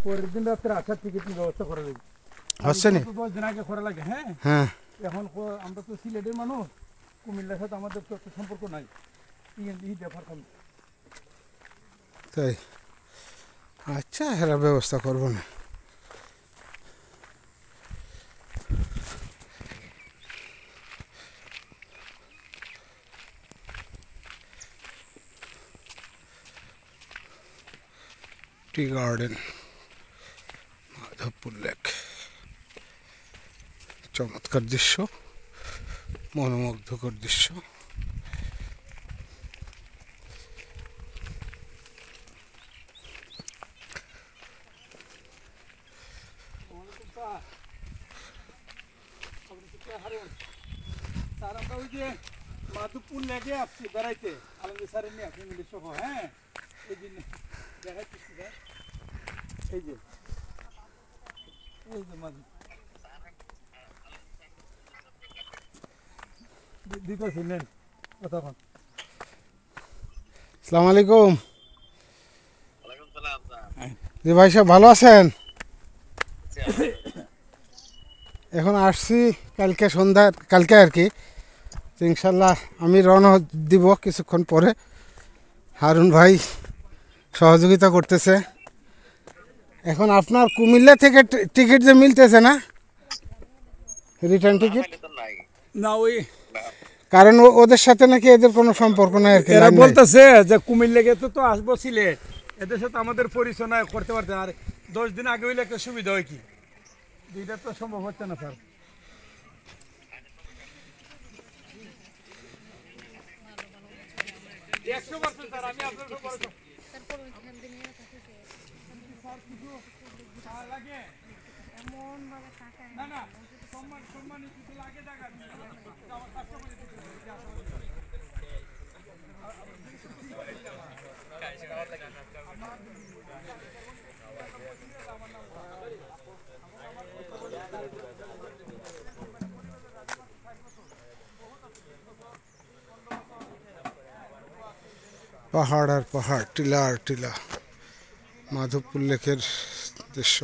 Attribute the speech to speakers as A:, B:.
A: পরের দিন রাত্রে আসার টিকিটের ব্যবস্থা করা যাবে
B: হচ্ছে না
A: 10 দিন আগে করা লাগে। হ্যাঁ
B: হ্যাঁ
A: এখন আমরা তো সিলেটের মানুষ, কুমিল্লার সাথে আমাদের তো একটা সম্পর্ক নাই, এই ব্যাপার কম।
B: তাই আচ্ছা এরা ব্যবস্থা করবো না। টি গার্ডেন, মাধবপুর লেক, চমৎকার দৃশ্য, মনোমুগ্ধকর দৃশ্য।
A: স্যার আমরা ওই যে মাধবপুর লেগে আসছি বেড়াইতে, আলমগীর স্যারের নিয়ে ফ্যামিলি সহ। হ্যাঁ এই জন্য দেখাচ্ছি এই যে মাধব দিতেছি, নেন কতক্ষণ।
B: আসসালামু আলাইকুম। জি ভাই সাহেব ভালো আছেন? এখন আসছি কালকে সন্ধ্যার, কালকে আর কি। ইনশাল্লাহ আমি রওনা দিব কিছুক্ষণ পরে। হারুন ভাই সহযোগিতা করতেছে। এখন আপনার কুমিল্লা থেকে টিকিট যে মিলতেছে না, রিটার্ন টিকিট
A: না, ওই
B: কারণ ওদের সাথে নাকি এদের কোনো সম্পর্ক নাই আর কি।
A: এরা বলতেছে যে কুমিল্লা গেতে তো আসবো সিলেট, এদের সাথে আমাদের পরিচয় নাই করতে পারতে। আর 10 দিন আগে হইলে একটা সুবিধা হয় কি, দুইটা তো সম্ভব হচ্ছে না স্যার। আমি আপনার লাগে না না সম্মান কিছু লাগে টাকা আমার কাস্টমার
B: পাহাড় আর পাহাড়, টিলা আর টিলা, মাধবপুর লেকের দৃশ্য।